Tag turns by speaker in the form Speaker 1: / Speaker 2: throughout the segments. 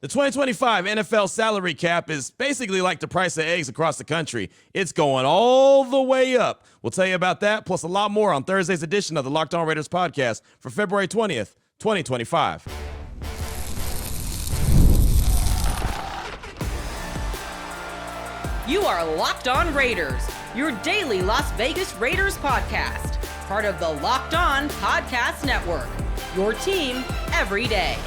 Speaker 1: The 2025 NFL salary cap is basically like the price of eggs across the country. It's going all the way up. We'll tell you about that, plus a lot more on Thursday's edition of the Locked On Raiders podcast for February 20th, 2025.
Speaker 2: You are Locked On Raiders, your daily Las Vegas Raiders podcast. Part of the Locked On Podcast Network, your team every day.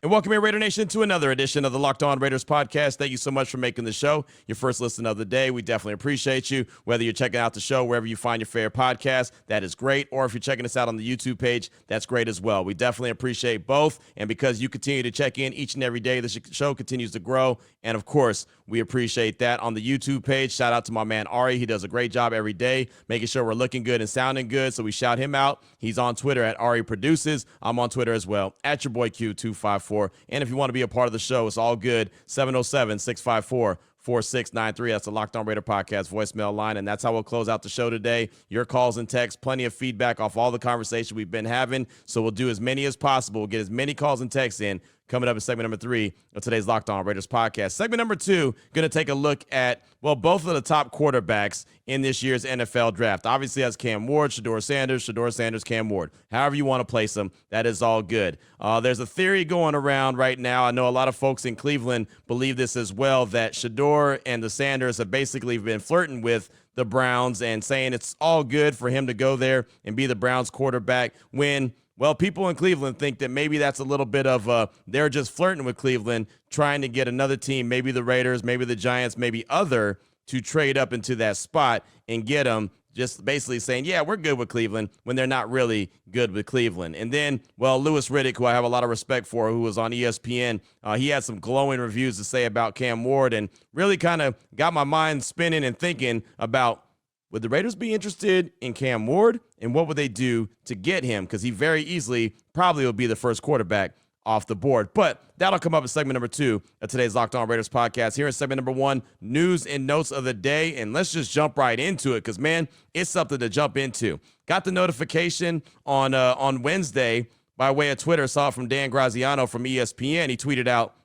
Speaker 1: And welcome here, Raider Nation, to another edition of the Locked On Raiders podcast. Thank you so much for making the show your first listen of the day. We definitely appreciate you. Whether you're checking out the show wherever you find your favorite podcast, that is great. Or if you're checking us out on the YouTube page, that's great as well. We definitely appreciate both. And because you continue to check in each and every day, the show continues to grow. And of course, we appreciate that on the YouTube page. Shout out to my man Ari. He does a great job every day, making sure we're looking good and sounding good. So we shout him out. He's on Twitter at Ari Produces. I'm on Twitter as well, at your boy Q254. And if you want to be a part of the show, it's all good. 707-654-4693. That's the Locked On Raider podcast voicemail line. And that's how we'll close out the show today. Your calls and texts, plenty of feedback off all the conversation we've been having. So we'll do as many as possible. We'll get as many calls and texts in. Coming up in segment number 3 of today's Locked On Raiders podcast. Segment number 2, going to take a look at, both of the top quarterbacks in this year's NFL draft. Obviously, that's Cam Ward, Shedeur Sanders, Cam Ward. However you want to place them, that is all good. There's a theory going around right now. I know a lot of folks in Cleveland believe this as well, that Shedeur and the Sanders have basically been flirting with the Browns and saying it's all good for him to go there and be the Browns quarterback when people in Cleveland think that maybe that's a little bit of they're just flirting with Cleveland, trying to get another team, maybe the Raiders, maybe the Giants, maybe other, to trade up into that spot and get them, just basically saying, yeah, we're good with Cleveland, when they're not really good with Cleveland. And then, Louis Riddick, who I have a lot of respect for, who was on ESPN, he had some glowing reviews to say about Cam Ward and really kind of got my mind spinning and thinking about, would the Raiders be interested in Cam Ward, and what would they do to get him? Because he very easily probably will be the first quarterback off the board. But that'll come up in segment number 2 of today's Locked On Raiders podcast. Here in segment number 1, news and notes of the day. And let's just jump right into it because, man, it's something to jump into. Got the notification on Wednesday by way of Twitter. Saw it from Dan Graziano from ESPN. He tweeted out,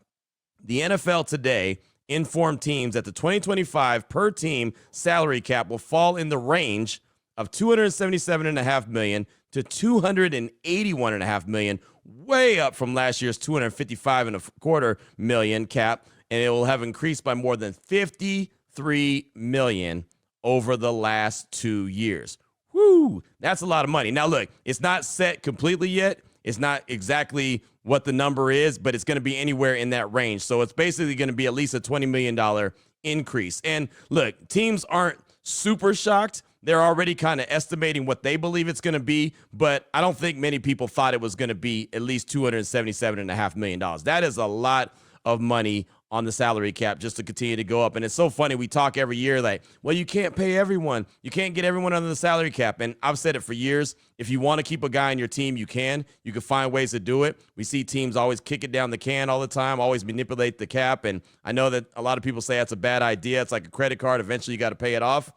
Speaker 1: the NFL today informed teams that the 2025 per team salary cap will fall in the range of $277.5 million to $281.5 million, way up from last year's $255.25 million cap, and it will have increased by more than $53 million over the last 2 years. Woo, that's a lot of money. Now, look, it's not set completely yet. It's not exactly what the number is, but it's going to be anywhere in that range. So it's basically going to be at least a $20 million increase. And look, teams aren't super shocked. They're already kind of estimating what they believe it's going to be, but I don't think many people thought it was going to be at least $277.5 million. That is a lot of money on the salary cap just to continue to go up. And it's so funny. We talk every year like, well, you can't pay everyone. You can't get everyone under the salary cap. And I've said it for years. If you want to keep a guy on your team, you can. You can find ways to do it. We see teams always kick it down the can all the time, always manipulate the cap. And I know that a lot of people say that's a bad idea. It's like a credit card. Eventually, you got to pay it off.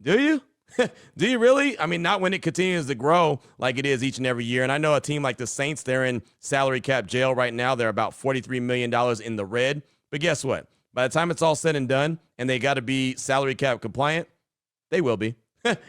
Speaker 1: Do you? Do you really? I mean, not when it continues to grow like it is each and every year. And I know a team like the Saints, they're in salary cap jail right now. They're about $43 million in the red. But guess what? By the time it's all said and done and they got to be salary cap compliant, they will be.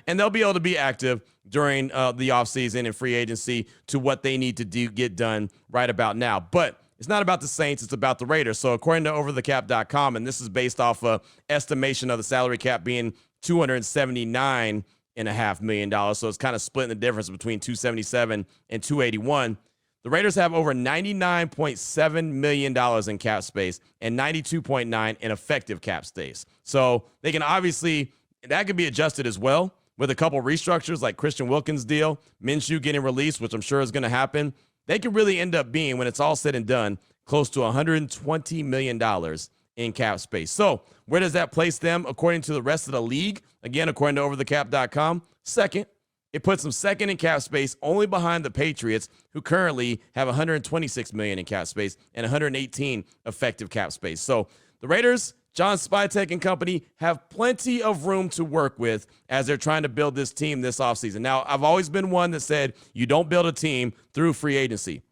Speaker 1: And they'll be able to be active during the offseason and free agency to what they need to do get done right about now. But it's not about the Saints. It's about the Raiders. So according to overthecap.com, and this is based off a estimation of the salary cap being $279.5 million. So it's kind of splitting the difference between 277 and 281. The Raiders have over $99.7 million in cap space and $92.9 in effective cap space. So they can obviously, that could be adjusted as well with a couple restructures like Christian Wilkins' deal, Minshew getting released, which I'm sure is going to happen. They could really end up being, when it's all said and done, close to $120 million in cap space. So where does that place them according to the rest of the league? Again, according to overthecap.com, second. It puts them second in cap space, only behind the Patriots, who currently have $126 million in cap space and $118 effective cap space. So the Raiders, John Spytek and company, have plenty of room to work with as they're trying to build this team this offseason. Now, I've always been one that said you don't build a team through free agency,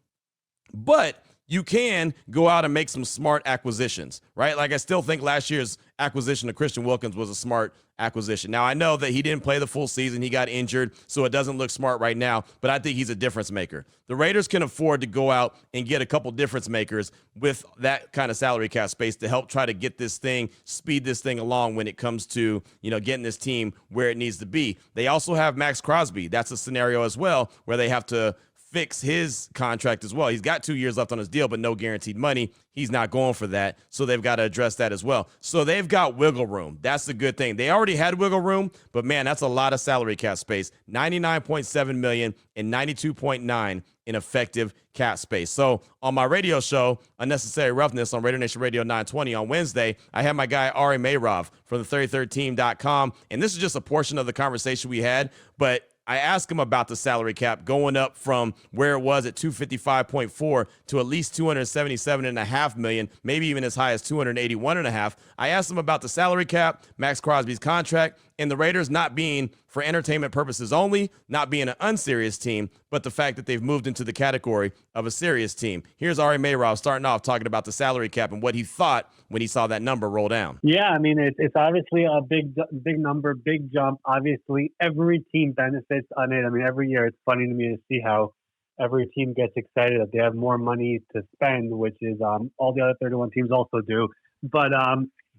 Speaker 1: but you can go out and make some smart acquisitions, right? Like I still think last year's acquisition of Christian Wilkins was a smart acquisition. Now, I know that he didn't play the full season. He got injured, so it doesn't look smart right now, but I think he's a difference maker. The Raiders can afford to go out and get a couple difference makers with that kind of salary cap space to help try to get this thing, speed this thing along when it comes to, getting this team where it needs to be. They also have Maxx Crosby. That's a scenario as well where they have to fix his contract as well. He's got 2 years left on his deal, but no guaranteed money. He's not going for that, so they've got to address that as well. So they've got wiggle room. That's the good thing. They already had wiggle room, but man, that's a lot of salary cap space. $99.7 million and $92.9 in effective cap space. So on my radio show, Unnecessary Roughness on Raider Nation Radio 920 on Wednesday, I had my guy Ari Mayrov from the 33rdteam.com, and this is just a portion of the conversation we had, but I asked him about the salary cap going up from where it was at 255.4 to at least 277.5 million, maybe even as high as 281.5. I asked him about the salary cap, Maxx Crosby's contract, and the Raiders not being for entertainment purposes only, not being an unserious team, but the fact that they've moved into the category of a serious team. Here's Ari Mayrov starting off talking about the salary cap and what he thought when he saw that number roll down.
Speaker 3: Yeah, I mean, it's obviously a big number, big jump. Obviously, every team benefits on it. I mean, every year it's funny to me to see how every team gets excited that they have more money to spend, which is all the other 31 teams also do. But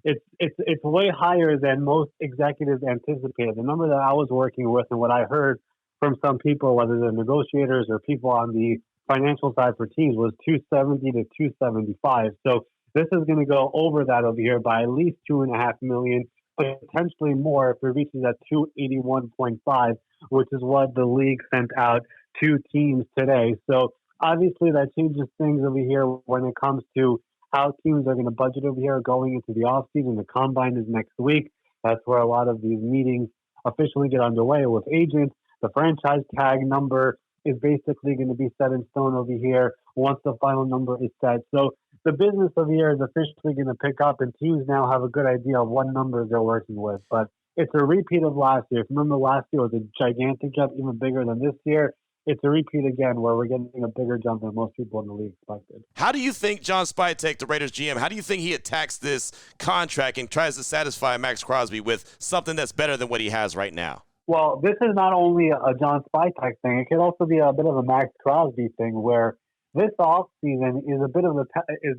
Speaker 3: it's way higher than most executives anticipated. The number that I was working with and what I heard from some people, whether they're negotiators or people on the financial side for teams, was 270 to 275. So this is going to go over that over here by at least $2.5 million, but potentially more if it reaches that 281.5, which is what the league sent out to teams today. So obviously that changes things over here when it comes to how teams are going to budget over here going into the offseason. The combine is next week. That's where a lot of these meetings officially get underway with agents. The franchise tag number is basically going to be set in stone over here once the final number is set. So the business over here is officially going to pick up, and teams now have a good idea of what numbers they're working with. But it's a repeat of last year. If you remember, last year was a gigantic jump, even bigger than this year. It's a repeat again where we're getting a bigger jump than most people in the league expected.
Speaker 1: How do you think John Spytek, the Raiders GM, how do you think he attacks this contract and tries to satisfy Maxx Crosby with something that's better than what he has right now?
Speaker 3: Well, this is not only a John Spytek thing. It could also be a bit of a Maxx Crosby thing where this offseason is a bit of the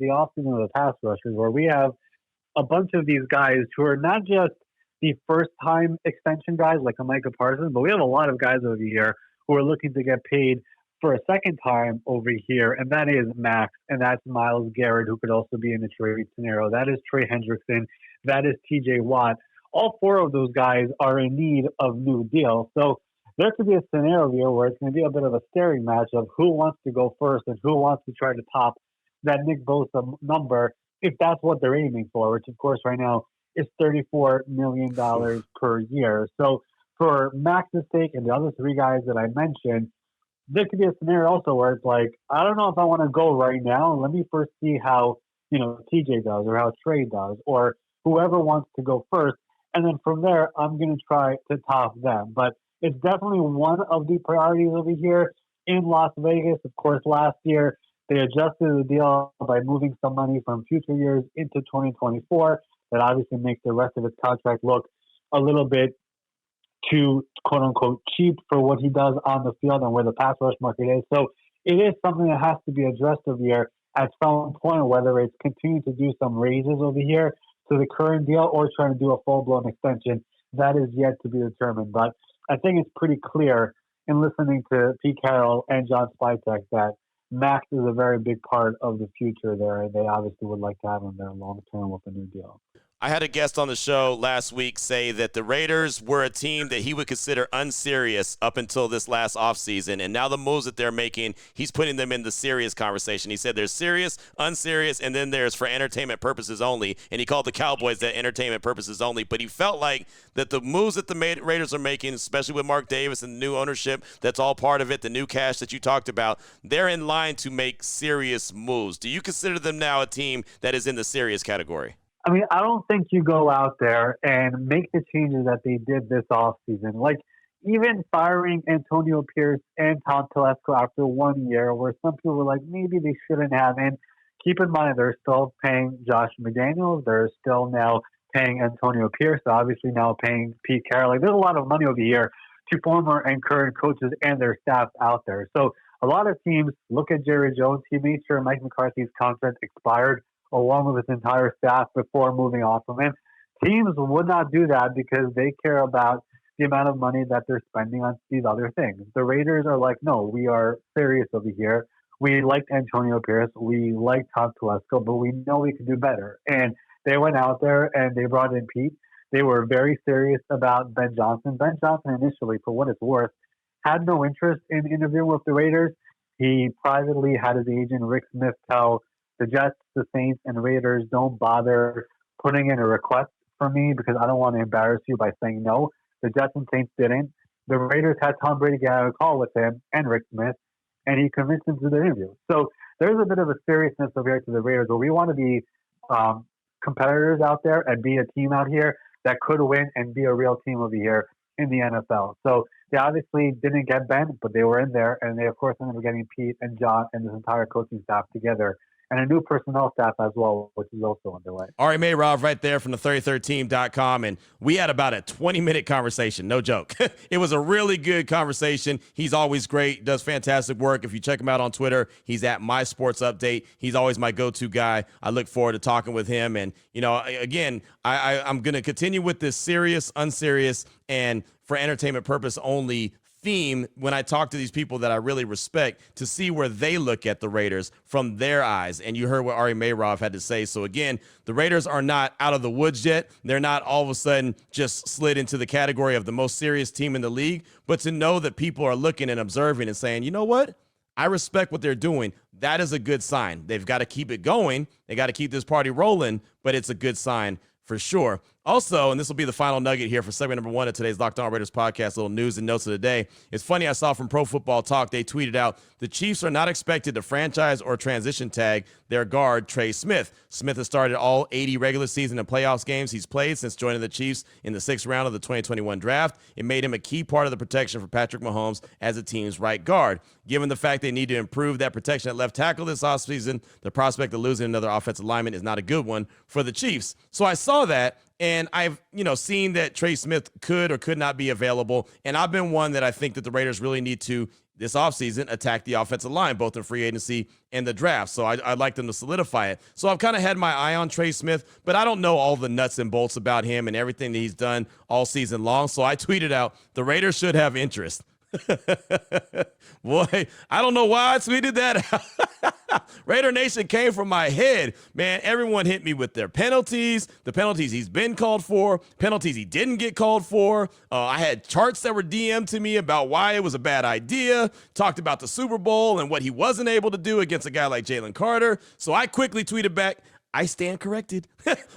Speaker 3: offseason of the pass rushers, where we have a bunch of these guys who are not just the first-time extension guys like a Micah Parsons, but we have a lot of guys over here who are looking to get paid for a second time over here, and that is Max, and that's Myles Garrett, who could also be in the trade scenario. That is Trey Hendrickson. That is TJ Watt. All four of those guys are in need of new deals. So there could be a scenario here where it's going to be a bit of a staring match of who wants to go first and who wants to try to top that Nick Bosa number, if that's what they're aiming for, which, of course, right now is $34 million per year. So for Max's sake and the other three guys that I mentioned, there could be a scenario also where it's like, I don't know if I want to go right now. Let me first see how, TJ does or how Trey does or whoever wants to go first. And then from there, I'm going to try to top them. But it's definitely one of the priorities over here in Las Vegas. Of course, last year, they adjusted the deal by moving some money from future years into 2024. That obviously makes the rest of his contract look a little bit too, quote unquote, cheap for what he does on the field and where the pass rush market is. So it is something that has to be addressed over here at some point, whether it's continuing to do some raises over here to the current deal or trying to do a full-blown extension. That is yet to be determined. But I think it's pretty clear in listening to Pete Carroll and John Spytek that Max is a very big part of the future there, and they obviously would like to have him there long-term with a new deal.
Speaker 1: I had a guest on the show last week say that the Raiders were a team that he would consider unserious up until this last offseason, and now the moves that they're making, he's putting them in the serious conversation. He said there's serious, unserious, and then there's for entertainment purposes only, and he called the Cowboys that entertainment purposes only, but he felt like that the moves that the Raiders are making, especially with Mark Davis and the new ownership, that's all part of it, the new cash that you talked about, they're in line to make serious moves. Do you consider them now a team that is in the serious category?
Speaker 3: I mean, I don't think you go out there and make the changes that they did this offseason. Like, even firing Antonio Pierce and Tom Telesco after 1 year, where some people were like, maybe they shouldn't have. And keep in mind, they're still paying Josh McDaniels. They're still now paying Antonio Pierce, obviously now paying Pete Carroll. Like, there's a lot of money over here to former and current coaches and their staff out there. So a lot of teams look at Jerry Jones. He made sure Mike McCarthy's contract expired along with his entire staff before moving off of him. Teams would not do that because they care about the amount of money that they're spending on these other things. The Raiders are like, no, we are serious over here. We liked Antonio Pierce. We liked Tom Telesco, but we know we can do better. And they went out there and they brought in Pete. They were very serious about Ben Johnson. Ben Johnson initially, for what it's worth, had no interest in interviewing with the Raiders. He privately had his agent, Rick Smith, tell the Jets, the Saints, and Raiders, don't bother putting in a request for me because I don't want to embarrass you by saying no. The Jets and Saints didn't. The Raiders had Tom Brady get on a call with him and Rick Smith, and he convinced him to do the interview. So there's a bit of a seriousness over here to the Raiders where we want to be competitors out there and be a team out here that could win and be a real team over here in the NFL. So they obviously didn't get Ben, but they were in there, and they, of course, ended up getting Pete and John and this entire coaching staff together, and a new personnel staff as well, which is also underway.
Speaker 1: Ari Mayrov right there from the 33team.com, and we had about a 20-minute conversation, no joke. It was a really good conversation. He's always great, does fantastic work. If you check him out on Twitter, he's at My Sports Update. He's always my go-to guy. I look forward to talking with him, and, you know, again, I'm going to continue with this serious, unserious, and for entertainment purpose only theme when I talk to these people that I really respect to see where they look at the Raiders from their eyes. And you heard what Ari Mayrov had to say. So again, the Raiders are not out of the woods yet. They're not all of a sudden just slid into the category of the most serious team in the league, but to know that people are looking and observing and saying, you know what? I respect what they're doing. That is a good sign. They've got to keep it going. They got to keep this party rolling, but it's a good sign for sure. Also, and this will be the final nugget here for segment number 1 of today's Locked On Raiders podcast, little news and notes of the day. It's funny, I saw from Pro Football Talk, they tweeted out, the Chiefs are not expected to franchise or transition tag their guard, Trey Smith. Smith has started all 80 regular season and playoffs games he's played since joining the Chiefs in the 6th round of the 2021 draft. It made him a key part of the protection for Patrick Mahomes as the team's right guard. Given the fact they need to improve that protection at left tackle this offseason, the prospect of losing another offensive lineman is not a good one for the Chiefs. So I saw that, and I've, seen that Trey Smith could or could not be available. And I've been one that I think that the Raiders really need to, this offseason, attack the offensive line, both in free agency and the draft. So I'd like them to solidify it. So I've kind of had my eye on Trey Smith, but I don't know all the nuts and bolts about him and everything that he's done all season long. So I tweeted out, the Raiders should have interest. Boy, I don't know why I tweeted that. Raider Nation came from my head. Man, everyone hit me with their penalties, the penalties he's been called for, penalties he didn't get called for. I had charts that were DM'd to me about why it was a bad idea, talked about the Super Bowl and what he wasn't able to do against a guy like Jalen Carter. So I quickly tweeted back, I stand corrected.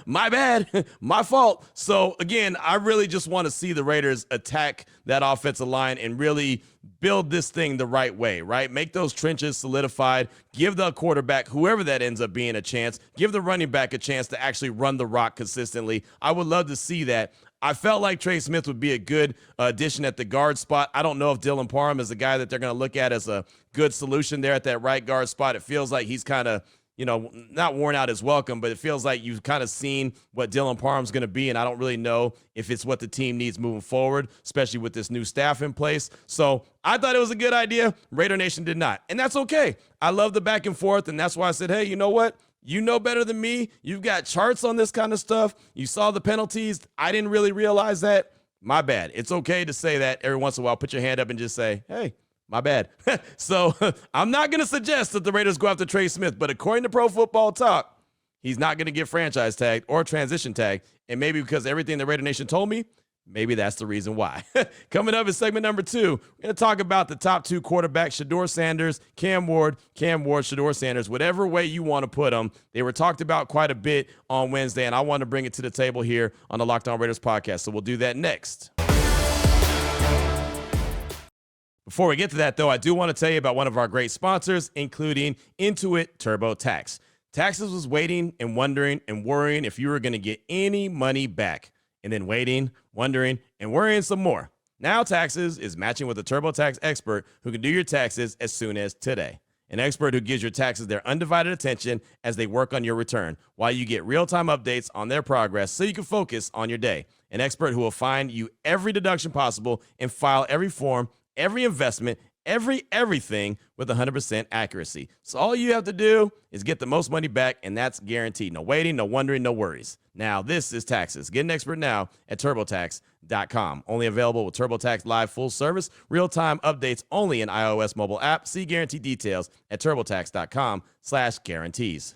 Speaker 1: My bad. My fault. So, again, I really just want to see the Raiders attack that offensive line and really build this thing the right way, right? Make those trenches solidified. Give the quarterback, whoever that ends up being, a chance. Give the running back a chance to actually run the rock consistently. I would love to see that. I felt like Trey Smith would be a good addition at the guard spot. I don't know if Dylan Parham is the guy that they're going to look at as a good solution there at that right guard spot. It feels like he's kind of, not worn out his welcome, but it feels like you've kind of seen what Dylan Parham's going to be, and I don't really know if it's what the team needs moving forward, especially with this new staff in place. So I thought it was a good idea. Raider Nation did not, and that's okay. I love the back and forth, and that's why I said, hey, you know what? You know better than me. You've got charts on this kind of stuff. You saw the penalties. I didn't really realize that. My bad. It's okay to say that every once in a while. Put your hand up and just say, hey, my bad. So I'm not going to suggest that the Raiders go after Trey Smith, but according to Pro Football Talk, he's not going to get franchise tagged or transition tagged. And maybe because everything the Raider Nation told me, maybe that's the reason why. Coming up in segment number 2, we're going to talk about the top 2 quarterbacks, Shedeur Sanders, Cam Ward, Shedeur Sanders, whatever way you want to put them. They were talked about quite a bit on Wednesday, and I want to bring it to the table here on the Locked On Raiders podcast. So we'll do that next. Before we get to that, though, I do want to tell you about one of our great sponsors, including Intuit TurboTax. Taxes was waiting and wondering and worrying if you were going to get any money back, and then waiting, wondering, and worrying some more. Now Taxes is matching with a TurboTax expert who can do your taxes as soon as today. An expert who gives your taxes their undivided attention as they work on your return, while you get real-time updates on their progress so you can focus on your day. An expert who will find you every deduction possible and file every form, every investment, everything with 100% accuracy. So all you have to do is get the most money back, and that's guaranteed. No waiting, no wondering, no worries. Now, this is Taxes. Get an expert now at TurboTax.com. Only available with TurboTax Live full service, real-time updates only in iOS mobile app. See guarantee details at TurboTax.com/guarantees.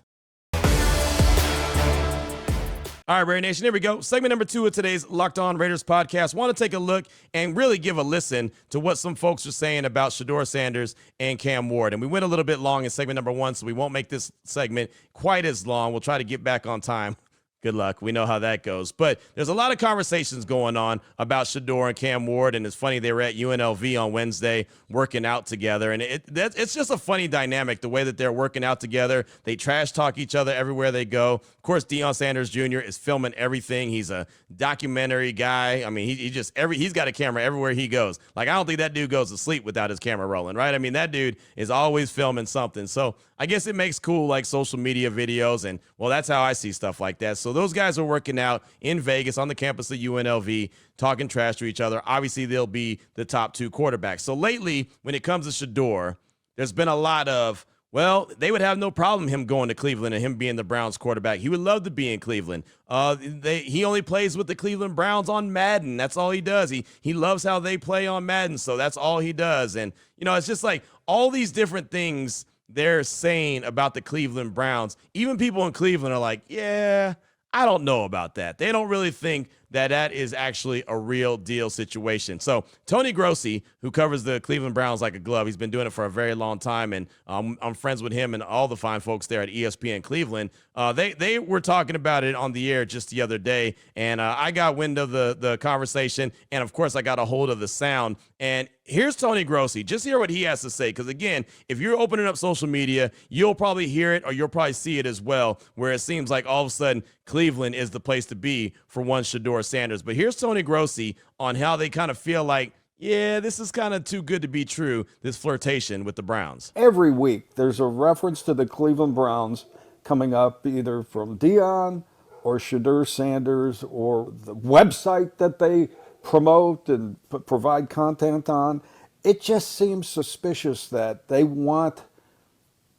Speaker 1: All right, Raider Nation, here we go. Segment number 2 of today's Locked On Raiders podcast. Want to take a look and really give a listen to what some folks are saying about Shedeur Sanders and Cam Ward. And we went a little bit long in segment number 1, so we won't make this segment quite as long. We'll try to get back on time. Good luck. We know how that goes. But there's a lot of conversations going on about Shedeur and Cam Ward, and it's funny, they were at UNLV on Wednesday working out together, and it's just a funny dynamic, the way that they're working out together. They trash talk each other everywhere they go. Of course, Deion Sanders Jr. is filming everything. He's a documentary guy. I mean, he's got a camera everywhere he goes. Like, I don't think that dude goes to sleep without his camera rolling, right? I mean, that dude is always filming something. So I guess it makes cool, like, social media videos, and, well, that's how I see stuff like that. So those guys are working out in Vegas on the campus of UNLV, talking trash to each other. Obviously, they'll be the top 2 quarterbacks. So lately, when it comes to Shedeur, there's been a lot of, well, they would have no problem him going to Cleveland and him being the Browns quarterback. He would love to be in Cleveland. He only plays with the Cleveland Browns on Madden. That's all he does. He loves how they play on Madden, so that's all he does. And, you know, it's just like all these different things they're saying about the Cleveland Browns. Even people in Cleveland are like, yeah, I don't know about that. They don't really think that is actually a real deal situation. So Tony Grossi, who covers the Cleveland Browns like a glove, he's been doing it for a very long time, and I'm friends with him and all the fine folks there at ESPN Cleveland. They were talking about it on the air just the other day, and I got wind of the conversation, and of course I got a hold of the sound. And here's Tony Grossi. Just hear what he has to say, because again, if you're opening up social media, you'll probably hear it or you'll probably see it as well, where it seems like all of a sudden Cleveland is the place to be for one Shedeur Sanders. But here's Tony Grossi on how they kind of feel like, yeah, this is kind of too good to be true, this flirtation with the Browns.
Speaker 4: Every week there's a reference to the Cleveland Browns coming up, either from Deion or Shedeur Sanders or the website that they promote and provide content on. It just seems suspicious that they want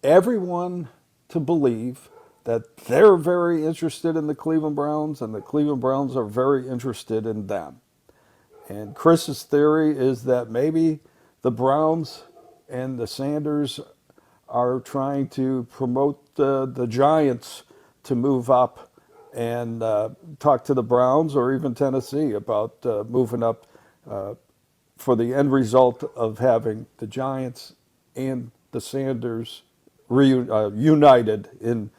Speaker 4: everyone to believe that they're very interested in the Cleveland Browns and the Cleveland Browns are very interested in them. And Chris's theory is that maybe the Browns and the Sanders are trying to promote the Giants to move up and talk to the Browns or even Tennessee about moving up for the end result of having the Giants and the Sanders united in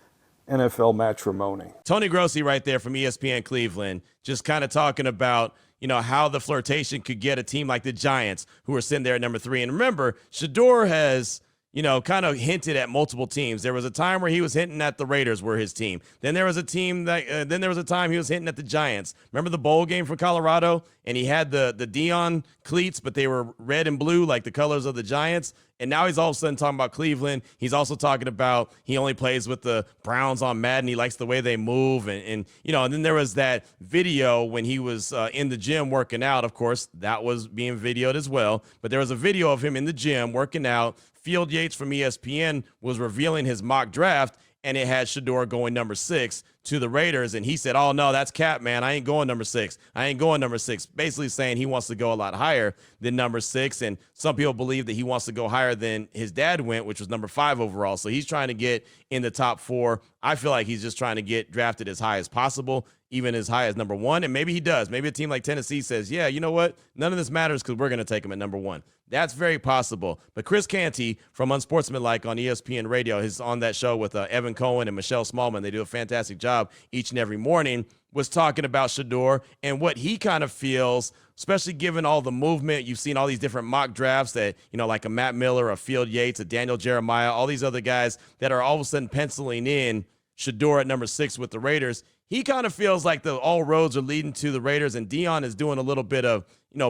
Speaker 4: NFL matrimony.
Speaker 1: Tony Grossi right there from ESPN Cleveland, just kind of talking about, you know, how the flirtation could get a team like the Giants, who are sitting there at number 3. And remember, Shedeur has, you know, kind of hinted at multiple teams. There was a time where he was hinting at the Raiders were his team. Then there was a time he was hinting at the Giants. Remember the bowl game for Colorado? And he had the Deion cleats, but they were red and blue, like the colors of the Giants. And now he's all of a sudden talking about Cleveland. He's also talking about he only plays with the Browns on Madden. He likes the way they move. And you know, and then there was that video when he was in the gym working out. Of course, that was being videoed as well. But there was a video of him in the gym working out. Field Yates from ESPN was revealing his mock draft, and it had Shedeur going number 6 to the Raiders. And he said, oh, no, that's cap, man. I ain't going number 6. I ain't going number 6. Basically saying he wants to go a lot higher than number 6. And some people believe that he wants to go higher than his dad went, which was number 5 overall. So he's trying to get in the top 4. I feel like he's just trying to get drafted as high as possible, even as high as number 1. And maybe he does. Maybe a team like Tennessee says, yeah, you know what? None of this matters because we're going to take him at number 1. That's very possible. But Chris Canty from Unsportsmanlike on ESPN Radio, is on that show with Evan Cohen and Michelle Smallman. They do a fantastic job each and every morning, was talking about Shedeur and what he kind of feels, especially given all the movement. You've seen all these different mock drafts that, you know, like a Matt Miller, a Field Yates, a Daniel Jeremiah, all these other guys that are all of a sudden penciling in Shedeur at number 6 with the Raiders. He kind of feels like all roads are leading to the Raiders, and Dion is doing a little bit of,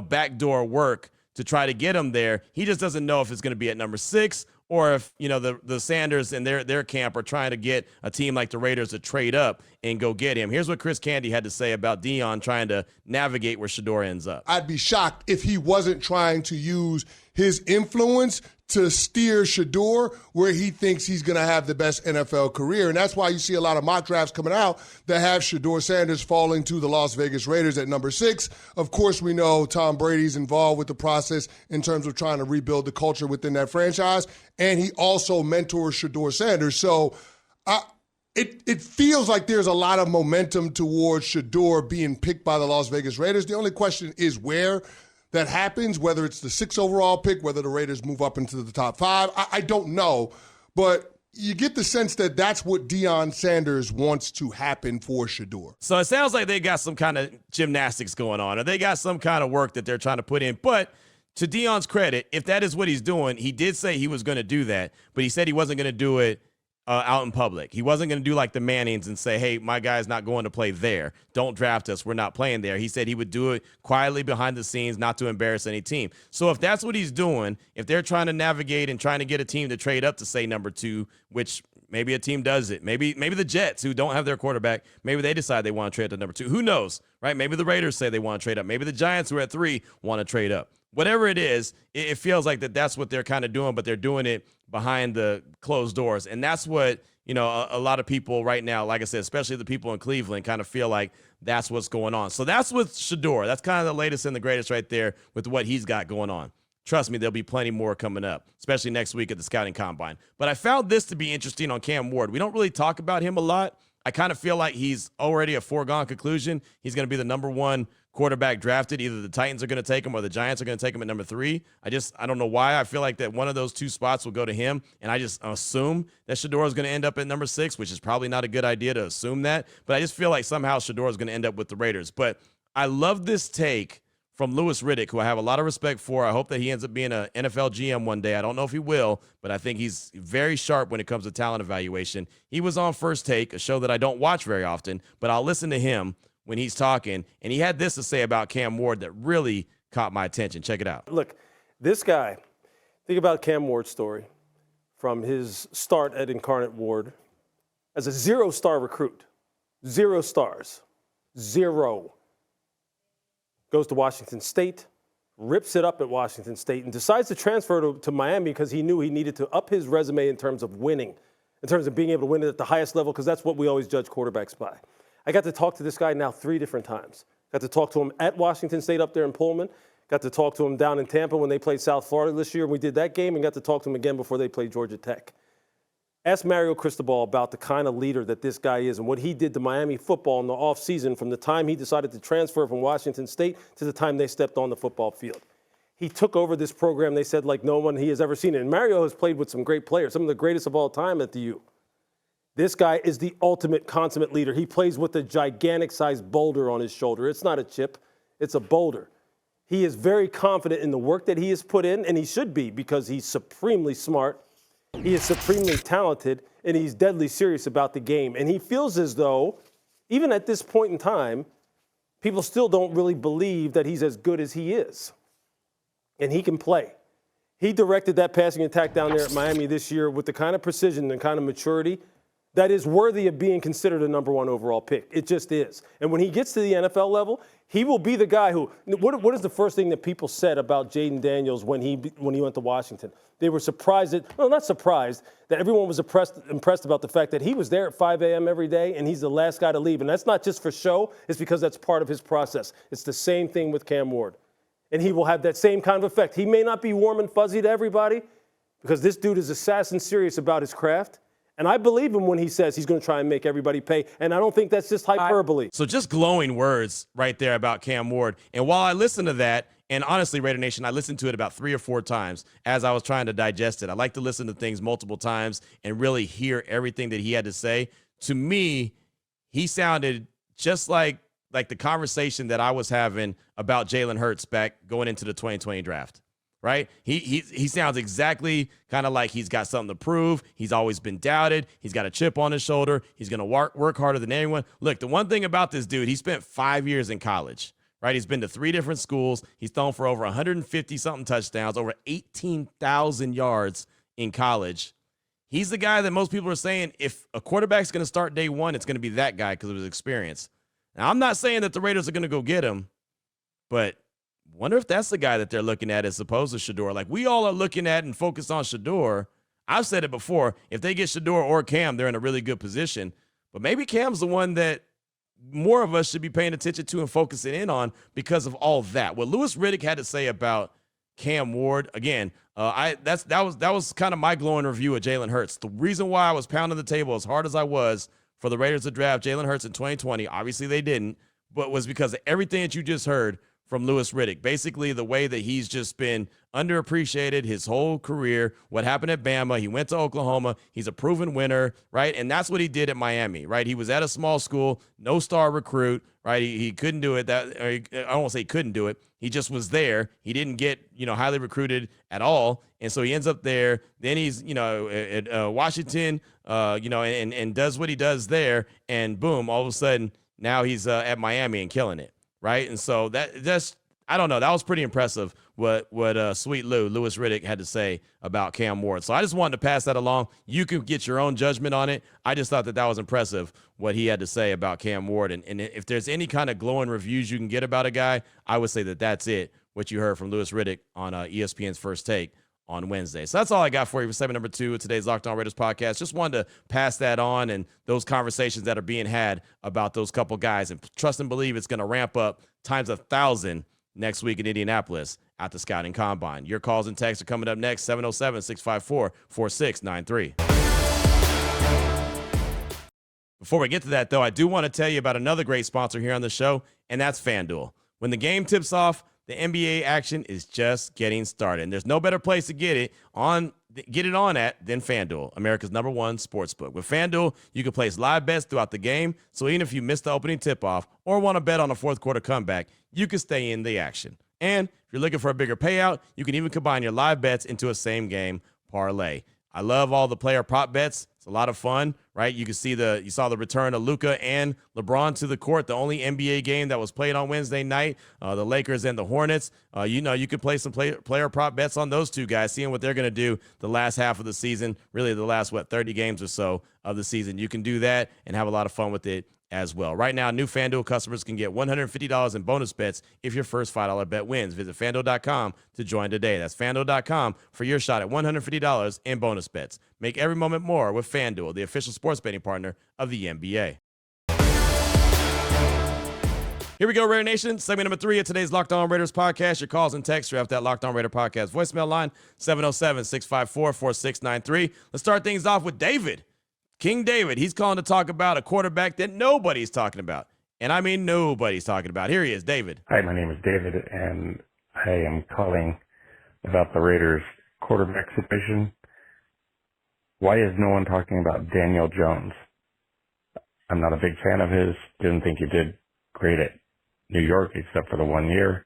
Speaker 1: backdoor work to try to get him there. He just doesn't know if it's going to be at number 6 or if, the Sanders and their camp are trying to get a team like the Raiders to trade up and go get him. Here's what Chris Candy had to say about Dion trying to navigate where Shedeur ends up.
Speaker 5: I'd be shocked if he wasn't trying to use his influence to steer Shedeur where he thinks he's going to have the best NFL career. And that's why you see a lot of mock drafts coming out that have Shedeur Sanders falling to the Las Vegas Raiders at number 6. Of course, we know Tom Brady's involved with the process in terms of trying to rebuild the culture within that franchise. And he also mentors Shedeur Sanders. So it feels like there's a lot of momentum towards Shedeur being picked by the Las Vegas Raiders. The only question is where that happens, whether it's the 6th overall pick, whether the Raiders move up into the top 5. I don't know, but you get the sense that that's what Deion Sanders wants to happen for Shedeur.
Speaker 1: So it sounds like they got some kind of gymnastics going on, or they got some kind of work that they're trying to put in. But to Deion's credit, if that is what he's doing, he did say he was going to do that, but he said he wasn't going to do it out in public. He wasn't going to do like the Mannings and say, hey, my guy's not going to play there. Don't draft us. We're not playing there. He said he would do it quietly behind the scenes, not to embarrass any team. So if that's what he's doing, if they're trying to navigate and trying to get a team to trade up to, say, number 2, which maybe a team does it. Maybe the Jets, who don't have their quarterback, maybe they decide they want to trade to number 2. Who knows, right? Maybe the Raiders say they want to trade up. Maybe the Giants, who are at 3, want to trade up. Whatever it is, it feels like that's what they're kind of doing, but they're doing it behind the closed doors. And that's what, a lot of people right now, like I said, especially the people in Cleveland, kind of feel like that's what's going on. So that's with Shedeur. That's kind of the latest and the greatest right there with what he's got going on. Trust me, there'll be plenty more coming up, especially next week at the Scouting Combine. But I found this to be interesting on Cam Ward. We don't really talk about him a lot. I kind of feel like he's already a foregone conclusion. He's going to be the number 1 quarterback drafted. Either the Titans are going to take him or the Giants are going to take him at number 3. I don't know why. I feel like that one of those 2 spots will go to him, and I just assume that Shedeur is going to end up at number 6, which is probably not a good idea to assume that. But I just feel like somehow Shedeur is going to end up with the Raiders. But I love this take from Louis Riddick, who I have a lot of respect for. I hope that he ends up being an NFL GM one day. I don't know if he will, but I think he's very sharp when it comes to talent evaluation. He was on First Take, a show that I don't watch very often, but I'll listen to him when he's talking, and he had this to say about Cam Ward that really caught my attention. Check it out.
Speaker 6: Look, this guy, think about Cam Ward's story from his start at Incarnate Ward as a 0-star recruit. 0 stars. 0. Goes to Washington State, rips it up at Washington State, and decides to transfer to Miami because he knew he needed to up his resume in terms of winning, in terms of being able to win it at the highest level, because that's what we always judge quarterbacks by. I got to talk to this guy now 3 different times. Got to talk to him at Washington State up there in Pullman. Got to talk to him down in Tampa when they played South Florida this year, and we did that game, and got to talk to him again before they played Georgia Tech. Ask Mario Cristobal about the kind of leader that this guy is and what he did to Miami football in the offseason from the time he decided to transfer from Washington State to the time they stepped on the football field. He took over this program, they said, like no one he has ever seen it. And Mario has played with some great players, some of the greatest of all time at the U. This guy is the ultimate consummate leader. He plays with a gigantic-sized boulder on his shoulder. It's not a chip. It's a boulder. He is very confident in the work that he has put in, and he should be because he's supremely smart. He is supremely talented, and he's deadly serious about the game. And he feels as though, even at this point in time, people still don't really believe that he's as good as he is. And he can play. He directed that passing attack down there at Miami this year with the kind of precision and kind of maturity that is worthy of being considered a number 1 overall pick. It just is. And when he gets to the NFL level, he will be the guy who – what is the first thing that people said about Jaden Daniels when he went to Washington? They were surprised – not surprised, that everyone was impressed about the fact that he was there at 5 a.m. every day and he's the last guy to leave. And that's not just for show. It's because that's part of his process. It's the same thing with Cam Ward. And he will have that same kind of effect. He may not be warm and fuzzy to everybody because this dude is assassin serious about his craft. And I believe him when he says he's going to try and make everybody pay. And I don't think that's just hyperbole.
Speaker 1: So just glowing words right there about Cam Ward. And while I listen to that, and honestly, Raider Nation, I listened to it about 3 or 4 times as I was trying to digest it. I like to listen to things multiple times and really hear everything that he had to say. To me, he sounded just like the conversation that I was having about Jalen Hurts back going into the 2020 draft. right? He sounds exactly kind of like he's got something to prove. He's always been doubted. He's got a chip on his shoulder. He's going to work harder than anyone. Look, the one thing about this dude, he spent 5 years in college, right? He's been to 3 different schools. He's thrown for over 150-something touchdowns, over 18,000 yards in college. He's the guy that most people are saying if a quarterback's going to start day one, it's going to be that guy because of his experience. Now, I'm not saying that the Raiders are going to go get him, but wonder if that's the guy that they're looking at as opposed to Shedeur. Like we all are looking at and focused on Shedeur. I've said it before. If they get Shedeur or Cam, they're in a really good position. But maybe Cam's the one that more of us should be paying attention to and focusing in on because of all that. What Louis Riddick had to say about Cam Ward, again, that was kind of my glowing review of Jalen Hurts. The reason why I was pounding the table as hard as I was for the Raiders to draft Jalen Hurts in 2020, obviously they didn't, but was because of everything that you just heard from Louis Riddick. Basically, the way that he's just been underappreciated his whole career, what happened at Bama, he went to Oklahoma, he's a proven winner, right? And that's what he did at Miami, right? He was at a small school, no star recruit, right? He couldn't do it. I don't want to say he couldn't do it. He just was there. He didn't get, highly recruited at all. And so he ends up there. Then he's, at Washington, and does what he does there. And boom, all of a sudden, now he's at Miami and killing it. Right. And so that's I don't know. That was pretty impressive what Sweet Louis Riddick had to say about Cam Ward. So I just wanted to pass that along. You can get your own judgment on it. I just thought that was impressive what he had to say about Cam Ward. And if there's any kind of glowing reviews you can get about a guy, I would say that that's it, what you heard from Louis Riddick on ESPN's First Take on Wednesday. So that's all I got for you for segment number 2 of today's Locked On Raiders podcast. Just wanted to pass that on and those conversations that are being had about those couple guys, and trust and believe it's going to ramp up times 1,000 next week in Indianapolis at the Scouting Combine. Your calls and texts are coming up next, 707-654-4693. Before we get to that, though, I do want to tell you about another great sponsor here on the show, and that's FanDuel. When the game tips off, the NBA action is just getting started, and there's no better place to get it on at than FanDuel, America's #1 sportsbook. With FanDuel, you can place live bets throughout the game, so even if you missed the opening tip-off or want to bet on a fourth-quarter comeback, you can stay in the action. And if you're looking for a bigger payout, you can even combine your live bets into a same-game parlay. I love all the player prop bets. It's a lot of fun, right? You saw the return of Luka and LeBron to the court, the only NBA game that was played on Wednesday night, the Lakers and the Hornets. You could play some player prop bets on those two guys, seeing what they're going to do the last half of the season, really the last, 30 games or so of the season. You can do that and have a lot of fun with it as well. Right now, new FanDuel customers can get $150 in bonus bets if your first $5 bet wins. Visit FanDuel.com to join today. That's FanDuel.com for your shot at $150 in bonus bets. Make every moment more with FanDuel, the official sports betting partner of the NBA. Here we go, Raider Nation. Segment number 3 of today's Locked On Raiders podcast. Your calls and texts are after that Locked On Raider podcast voicemail line, 707-654-4693. Let's start things off with David. King David, he's calling to talk about a quarterback that nobody's talking about. And I mean nobody's talking about. Here he is, David.
Speaker 7: Hi, my name is David, and I am calling about the Raiders quarterback situation. Why is no one talking about Daniel Jones? I'm not a big fan of his. Didn't think he did great at New York except for the 1 year.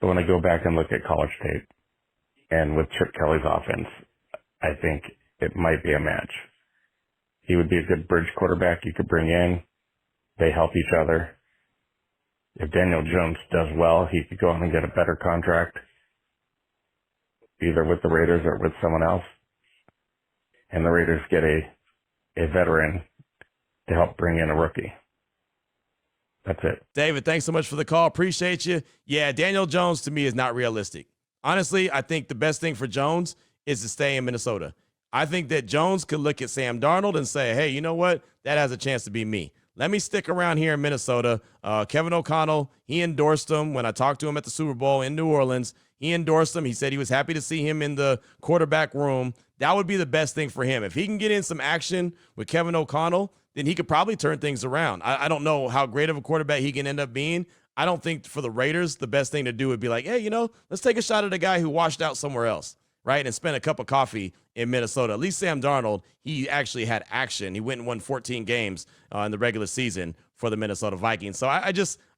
Speaker 7: But when I go back and look at college tape and with Chip Kelly's offense, I think it might be a match. He would be a good bridge quarterback you could bring in. They help each other. If Daniel Jones does well, he could go on and get a better contract, either with the Raiders or with someone else. And the Raiders get a veteran to help bring in a rookie. That's it.
Speaker 1: David, thanks so much for the call. Appreciate you. Yeah, Daniel Jones to me is not realistic. Honestly, I think the best thing for Jones is to stay in Minnesota. I think that Jones could look at Sam Darnold and say, hey, you know what? That has a chance to be me. Let me stick around here in Minnesota. Kevin O'Connell, he endorsed him when I talked to him at the Super Bowl in New Orleans. He endorsed him. He said he was happy to see him in the quarterback room. That would be the best thing for him. If he can get in some action with Kevin O'Connell, then he could probably turn things around. I don't know how great of a quarterback he can end up being. I don't think for the Raiders, the best thing to do would be like, hey, let's take a shot at a guy who washed out somewhere else, right, and spent a cup of coffee in Minnesota. At least Sam Darnold, he actually had action. He went and won 14 games in the regular season for the Minnesota Vikings. So I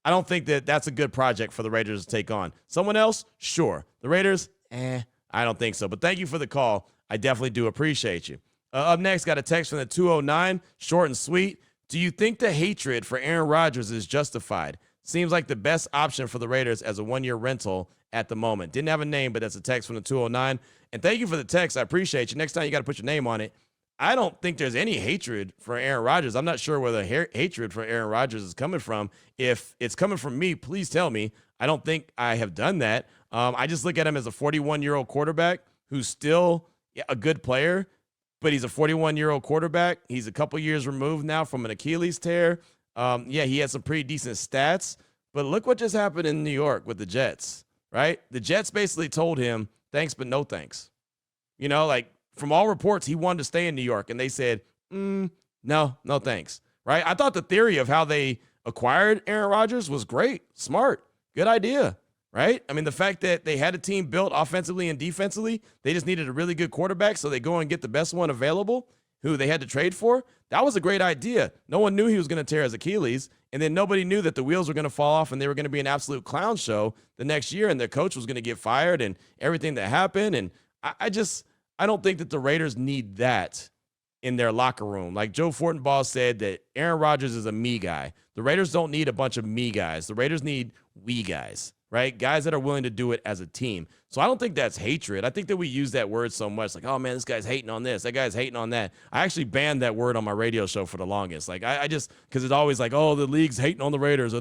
Speaker 1: don't think that that's a good project for the Raiders to take on. Someone else, sure. The Raiders, I don't think so. But thank you for the call. I definitely do appreciate you. Up next, got a text from the 209, short and sweet. Do you think the hatred for Aaron Rodgers is justified? Seems like the best option for the Raiders as a one-year rental at the moment. Didn't have a name, but that's a text from the 209. And thank you for the text. I appreciate you. Next time you got to put your name on it. I don't think there's any hatred for Aaron Rodgers. I'm not sure where the hatred for Aaron Rodgers is coming from. If it's coming from me, please tell me. I don't think I have done that. I just look at him as a 41-year-old quarterback who's still a good player, but he's a 41-year-old quarterback. He's a couple years removed now from an Achilles tear. He had some pretty decent stats, but look what just happened in New York with the Jets, right? The Jets basically told him, thanks, but no thanks. You know, like from all reports, he wanted to stay in New York, and they said, no thanks, right? I thought the theory of how they acquired Aaron Rodgers was great, smart, good idea, right? I mean, the fact that they had a team built offensively and defensively, they just needed a really good quarterback, so they go and get the best one available, who they had to trade for. That was a great idea. No one knew he was going to tear his Achilles, and then nobody knew that the wheels were going to fall off and they were going to be an absolute clown show the next year, and their coach was going to get fired and everything that happened. And I don't think that the Raiders need that in their locker room. Like Joe Fortenbaugh said that Aaron Rodgers is a me guy. The Raiders don't need a bunch of me guys. The Raiders need we guys, right? Guys that are willing to do it as a team. So I don't think that's hatred. I think that we use that word so much, like, oh man, this guy's hating on this, that guy's hating on that. I actually banned that word on my radio show for the longest. Like I just, because it's always like, oh, the league's hating on the Raiders.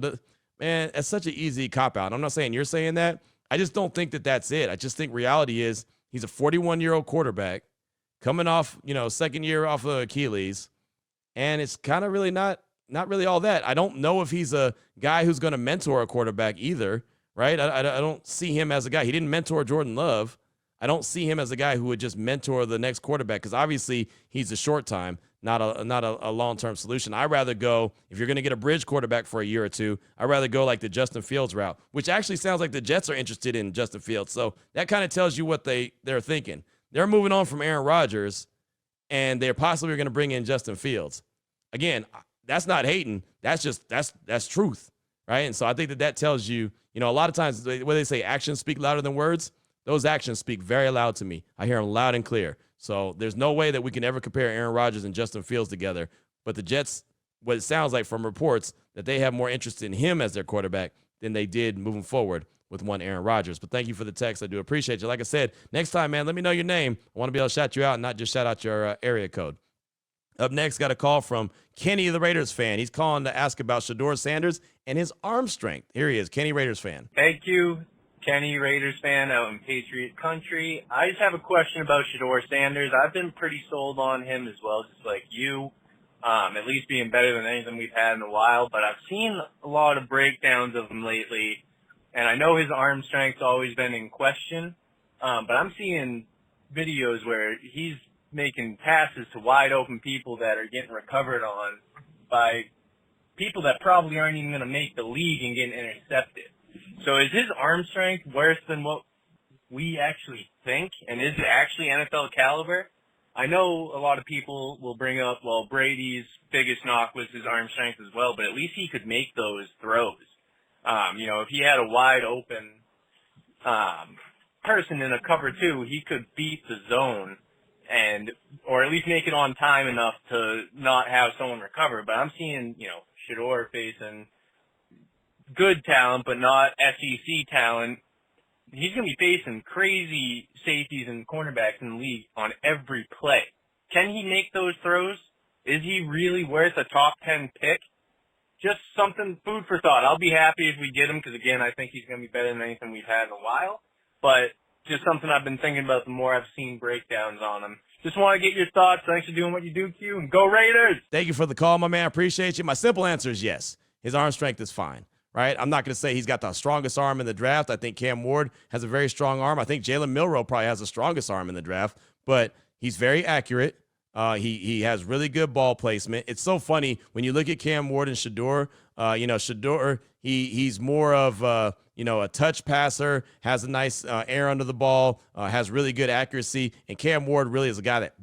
Speaker 1: Man, it's such an easy cop-out. I'm not saying you're saying that. I just don't think that that's it. I just think reality is he's a 41-year-old quarterback coming off, second year off of Achilles, and it's kind of really not really all that. I don't know if he's a guy who's going to mentor a quarterback either, right? I don't see him as a guy. He didn't mentor Jordan Love. I don't see him as a guy who would just mentor the next quarterback because obviously he's a short time, not a long-term solution. I'd rather go, if you're going to get a bridge quarterback for a year or two, I'd rather go like the Justin Fields route, which actually sounds like the Jets are interested in Justin Fields. So that kind of tells you what they're thinking. They're moving on from Aaron Rodgers, and they're possibly going to bring in Justin Fields. Again, that's not hating. That's just that's truth, right? And so I think that tells you, a lot of times where they say actions speak louder than words, those actions speak very loud to me. I hear them loud and clear. So there's no way that we can ever compare Aaron Rodgers and Justin Fields together. But the Jets, what it sounds like from reports, that they have more interest in him as their quarterback than they did moving forward with one Aaron Rodgers. But thank you for the text. I do appreciate you. Like I said, next time, man, let me know your name. I want to be able to shout you out and not just shout out your area code. Up next, got a call from Kenny, the Raiders fan. He's calling to ask about Shedeur Sanders and his arm strength. Here he is, Kenny, Raiders fan.
Speaker 8: Thank you, Kenny, Raiders fan out in Patriot Country. I just have a question about Shedeur Sanders. I've been pretty sold on him as well, just like you, at least being better than anything we've had in a while. But I've seen a lot of breakdowns of him lately, and I know his arm strength's always been in question, but I'm seeing videos where he's making passes to wide open people that are getting recovered on by people that probably aren't even going to make the league and getting intercepted. So is his arm strength worse than what we actually think? And is it actually NFL caliber? I know a lot of people will bring up, well, Brady's biggest knock was his arm strength as well, but at least he could make those throws. If he had a wide open person in a cover two, he could beat the zone or at least make it on time enough to not have someone recover. But I'm seeing, Shedeur facing good talent, but not SEC talent. He's going to be facing crazy safeties and cornerbacks in the league on every play. Can he make those throws? Is he really worth a top 10 pick? Just something, food for thought. I'll be happy if we get him because, again, I think he's going to be better than anything we've had in a while. But just something I've been thinking about the more I've seen breakdowns on him. Just want to get your thoughts. Thanks for doing what you do, Q, and go Raiders!
Speaker 1: Thank you for the call, my man. I appreciate you. My simple answer is yes. His arm strength is fine, right? I'm not going to say he's got the strongest arm in the draft. I think Cam Ward has a very strong arm. I think Jalen Milroe probably has the strongest arm in the draft, but he's very accurate. He has really good ball placement. It's so funny when you look at Cam Ward and Shedeur. Shedeur, he's more of a touch passer, has a nice air under the ball, has really good accuracy, and Cam Ward really is a guy that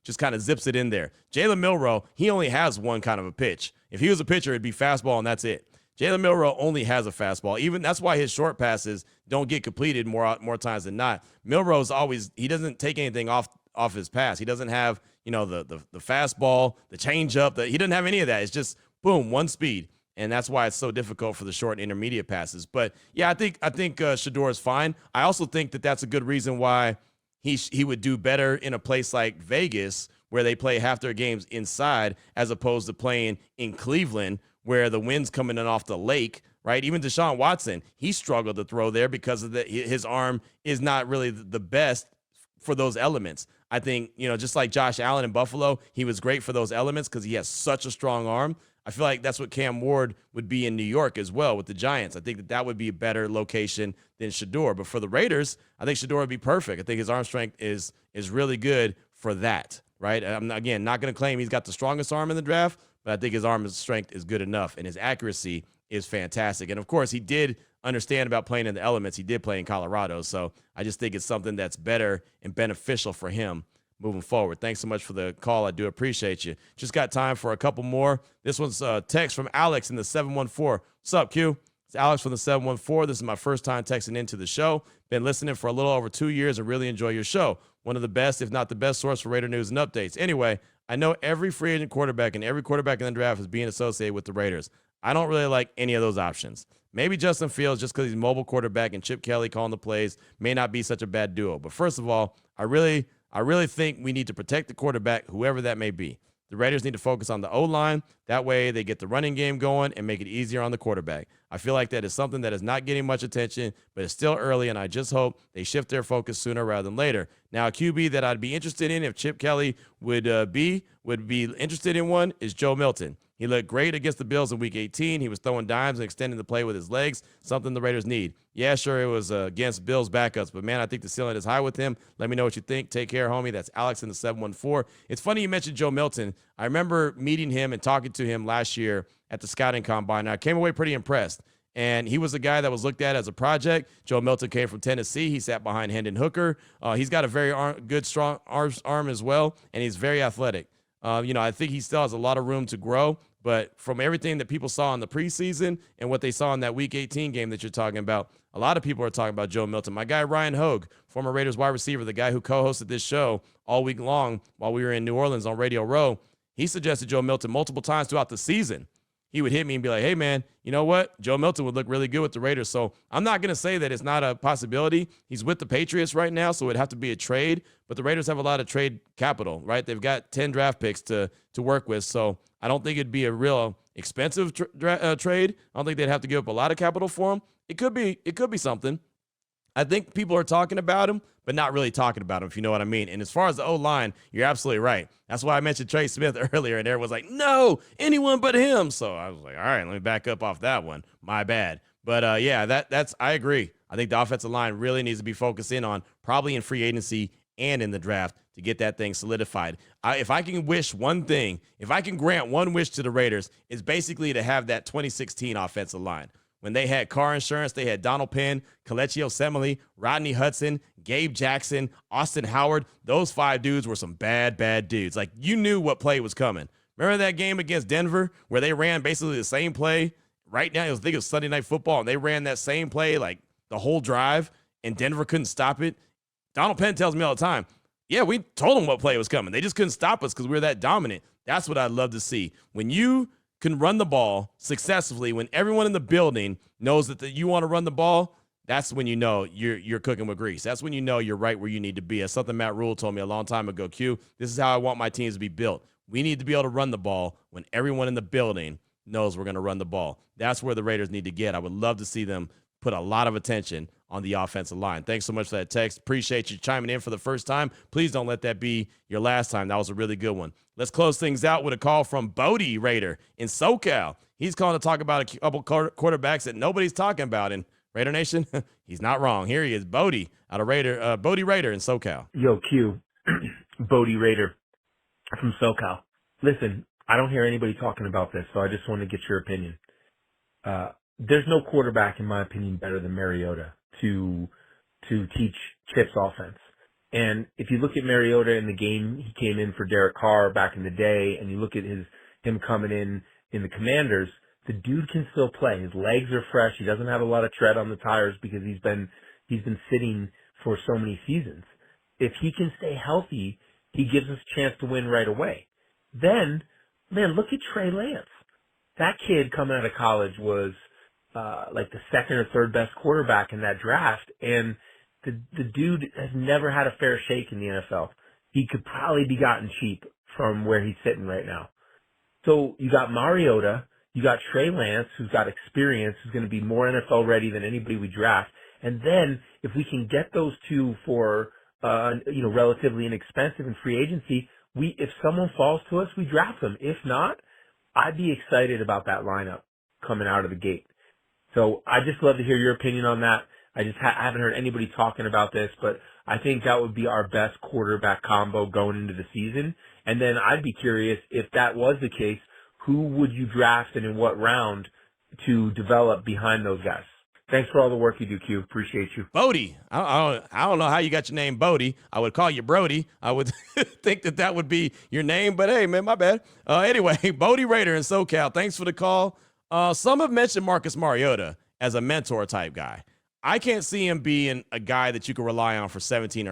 Speaker 1: just kind of zips it in there. Jalen Milroe, he only has one kind of a pitch. If he was a pitcher, it'd be fastball, and that's it. Jalen Milroe only has a fastball. Even that's why his short passes don't get completed more times than not. Milroe's he doesn't take anything off his pass. He doesn't have, the fastball, the changeup. He doesn't have any of that. It's just boom, one speed. And that's why it's so difficult for the short and intermediate passes. But yeah, I think Shedeur is fine. I also think that that's a good reason why he would do better in a place like Vegas, where they play half their games inside, as opposed to playing in Cleveland, where the wind's coming in off the lake, right? Even Deshaun Watson, he struggled to throw there because of his arm is not really the best for those elements. I think, just like Josh Allen in Buffalo, he was great for those elements because he has such a strong arm. I feel like that's what Cam Ward would be in New York as well with the Giants. I think that would be a better location than Shedeur. But for the Raiders, I think Shedeur would be perfect. I think his arm strength is really good for that, right? I'm, again, not going to claim he's got the strongest arm in the draft, but I think his arm strength is good enough, and his accuracy is fantastic. And, of course, he did understand about playing in the elements. He did play in Colorado, so I just think it's something that's better and beneficial for him moving forward. Thanks so much for the call. I do appreciate you. Just got time for a couple more. This one's a text from Alex in the 714. What's up, Q? It's Alex from the 714. This is my first time texting into the show. Been listening for a little over 2 years and really enjoy your show. One of the best, if not the best source for Raider news and updates. Anyway, I know every free agent quarterback and every quarterback in the draft is being associated with the Raiders. I don't really like any of those options. Maybe Justin Fields, just because he's a mobile quarterback, and Chip Kelly calling the plays, may not be such a bad duo. But first of all, I really think we need to protect the quarterback, whoever that may be. The Raiders need to focus on the O-line. That way they get the running game going and make it easier on the quarterback. I feel like that is something that is not getting much attention, but it's still early, and I just hope they shift their focus sooner rather than later. Now, a QB that I'd be interested in if Chip Kelly would be interested in one is Joe Milton. He looked great against the Bills in Week 18. He was throwing dimes and extending the play with his legs, something the Raiders need. Yeah, sure, it was against Bills backups, but, man, I think the ceiling is high with him. Let me know what you think. Take care, homie. That's Alex in the 714. It's funny you mentioned Joe Milton. I remember meeting him and talking to him last year at the scouting combine. I came away pretty impressed. And he was a guy that was looked at as a project. Joe Milton came from Tennessee. He sat behind Hendon Hooker. He's got a very good, strong arm as well, and he's very athletic. I think he still has a lot of room to grow. But from everything that people saw in the preseason and what they saw in that Week 18 game that you're talking about, a lot of people are talking about Joe Milton. My guy Ryan Hogue, former Raiders wide receiver, the guy who co-hosted this show all week long while we were in New Orleans on Radio Row, he suggested Joe Milton multiple times throughout the season. He would hit me and be like, hey, man, you know what? Joe Milton would look really good with the Raiders. So I'm not going to say that it's not a possibility. He's with the Patriots right now, so it'd have to be a trade. But the Raiders have a lot of trade capital, right? They've got 10 draft picks to work with. So I don't think it'd be a real expensive trade. I don't think they'd have to give up a lot of capital for him. It could be something. I think people are talking about him, but not really talking about him, if you know what I mean. And as far as the O-line, you're absolutely right. That's why I mentioned Trey Smith earlier, and everyone was like, no, anyone but him. So I was like, all right, let me back up off that one. My bad. But, yeah, that's I agree. I think the offensive line really needs to be focused in on probably in free agency and in the draft to get that thing solidified. If I can wish one thing, if I can grant one wish to the Raiders, it's basically to have that 2016 offensive line. When they had car insurance, they had Donald Penn, Kelechi Osemele, Rodney Hudson, Gabe Jackson, Austin Howard. Those 5 dudes were some bad, bad dudes. Like, you knew what play was coming. Remember that game against Denver where they ran basically the same play? Right now, I think it was Sunday Night Football, and they ran that same play like the whole drive, and Denver couldn't stop it. Donald Penn tells me all the time, yeah, we told them what play was coming. They just couldn't stop us because we were that dominant. That's what I'd love to see. When you can run the ball successfully, when everyone in the building knows that you want to run the ball, that's when you know you're cooking with grease. That's when you know you're right where you need to be. That's something Matt Rule told me a long time ago. Q, this is how I want my teams to be built. We need to be able to run the ball when everyone in the building knows we're going to run the ball. That's where the Raiders need to get. I would love to see them put a lot of attention on the offensive line. Thanks so much for that text. Appreciate you chiming in for the first time. Please don't let that be your last time. That was a really good one. Let's close things out with a call from Bodie Raider in SoCal. He's calling to talk about a couple quarterbacks that nobody's talking about in Raider Nation. He's not wrong. Here he is, Bodie out of Bodie Raider in SoCal.
Speaker 9: Yo, Q, Bodie Raider from SoCal. Listen, I don't hear anybody talking about this, so I just want to get your opinion. There's no quarterback, in my opinion, better than Mariota to teach Chip's offense. And if you look at Mariota in the game he came in for Derek Carr back in the day, and you look at him coming in the Commanders, The dude can still play. His legs are fresh. He doesn't have a lot of tread on the tires because he's been sitting for so many seasons. If he can stay healthy, he gives us a chance to win right away. Then, man, look at Trey Lance. That kid coming out of college was like the second or third best quarterback in that draft, and the dude has never had a fair shake in the NFL. He could probably be gotten cheap from where he's sitting right now. So you got Mariota, you got Trey Lance, who's got experience, who's going to be more NFL ready than anybody we draft. And then if we can get those two for relatively inexpensive in free agency, if someone falls to us, we draft them. If not, I'd be excited about that lineup coming out of the gate. So I just love to hear your opinion on that. I just haven't heard anybody talking about this, but I think that would be our best quarterback combo going into the season. And then I'd be curious, if that was the case, who would you draft and in what round to develop behind those guys? Thanks for all the work you do, Q. Appreciate you.
Speaker 1: Bodie. I don't know how you got your name Bodie. I would call you Brody. I would think that would be your name, but hey, man, my bad. Anyway, Bodie Raider in SoCal, thanks for the call. Some have mentioned Marcus Mariota as a mentor type guy. I can't see him being a guy that you can rely on for 17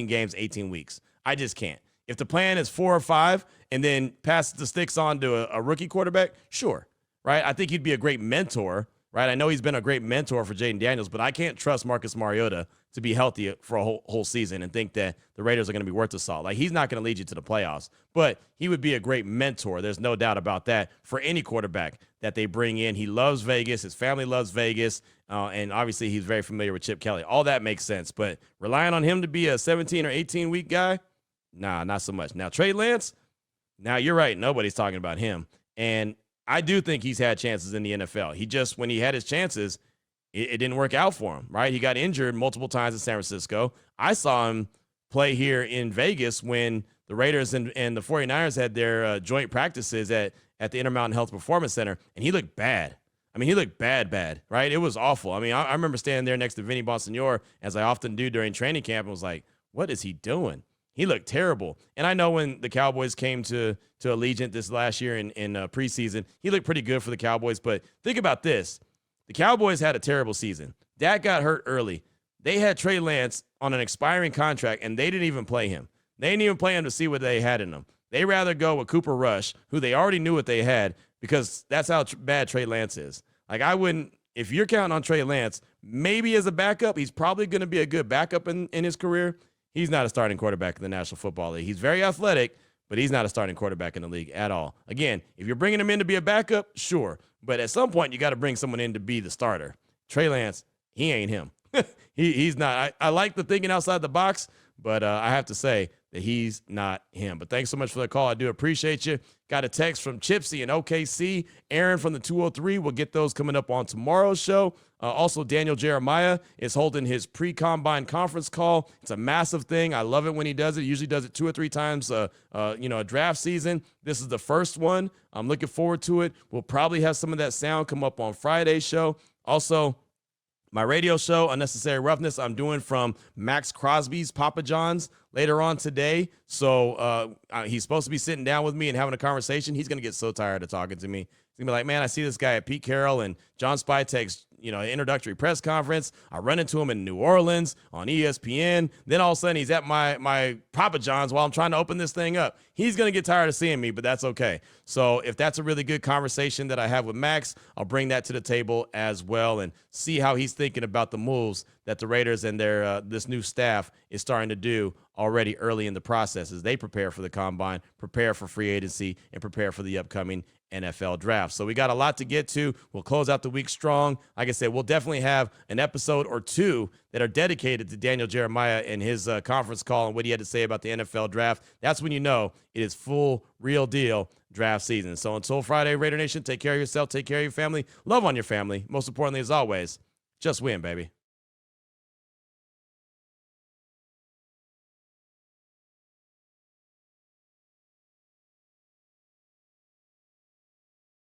Speaker 1: games, 18 weeks. I just can't. If the plan is 4 or 5 and then pass the sticks on to a rookie quarterback, sure, right? I think he'd be a great mentor, right? I know he's been a great mentor for Jaden Daniels, but I can't trust Marcus Mariota to be healthy for a whole season and think that the Raiders are going to be worth the salt. Like, he's not going to lead you to the playoffs, but he would be a great mentor. There's no doubt about that for any quarterback that they bring in. He loves Vegas. His family loves Vegas. And obviously he's very familiar with Chip Kelly. All that makes sense, but relying on him to be a 17 or 18 week guy, nah, not so much. Now, Trey Lance, now you're right. Nobody's talking about him. And I do think he's had chances in the NFL. He just, when he had his chances, it didn't work out for him, right? He got injured multiple times in San Francisco. I saw him play here in Vegas when the Raiders and the 49ers had their joint practices at the Intermountain Health Performance Center, and he looked bad. I mean, he looked bad, right? It was awful. I mean, I remember standing there next to Vinny Bonsignore, as I often do during training camp, and was like, what is he doing? He looked terrible. And I know when the Cowboys came to Allegiant this last year in preseason, he looked pretty good for the Cowboys. But think about this. The Cowboys had a terrible season. Dak got hurt early. They had Trey Lance on an expiring contract, and they didn't even play him. They didn't even play him to see what they had in them. They rather go with Cooper Rush, who they already knew what they had, because that's how bad Trey Lance is. Like, I wouldn't, if you're counting on Trey Lance, maybe as a backup, he's probably going to be a good backup in his career. He's not a starting quarterback in the National Football League. He's very athletic, but he's not a starting quarterback in the league at all. Again, if you're bringing him in to be a backup, sure. But at some point, you got to bring someone in to be the starter. Trey Lance, he ain't him. He's not. I like the thinking outside the box, but I have to say that he's not him. But thanks so much for the call. I do appreciate you. Got a text from Chipsy in OKC. Aaron from the 203. We'll get those coming up on tomorrow's show. Also, Daniel Jeremiah is holding his pre-combine conference call. It's a massive thing. I love it when he does it. He usually does it 2 or 3 times, a draft season. This is the first one. I'm looking forward to it. We'll probably have some of that sound come up on Friday's show. Also, my radio show, Unnecessary Roughness, I'm doing from Maxx Crosby's Papa John's later on today. So he's supposed to be sitting down with me and having a conversation. He's going to get so tired of talking to me. He's going to be like, man, I see this guy at Pete Carroll and John Spytek's introductory press conference. I run into him in New Orleans on ESPN. Then all of a sudden he's at my Papa John's while I'm trying to open this thing up. He's going to get tired of seeing me, but that's okay. So if that's a really good conversation that I have with Max, I'll bring that to the table as well and see how he's thinking about the moves that the Raiders and their this new staff is starting to do already early in the process as they prepare for the combine, prepare for free agency, and prepare for the upcoming NFL draft. So we got a lot to get to. We'll close out the week strong. Like I said, we'll definitely have an episode or 2 that are dedicated to Daniel Jeremiah and his conference call and what he had to say about the NFL draft. That's when you know it is full, real deal draft season. So until Friday, Raider Nation, take care of yourself, take care of your family, love on your family. Most importantly, as always, just win, baby.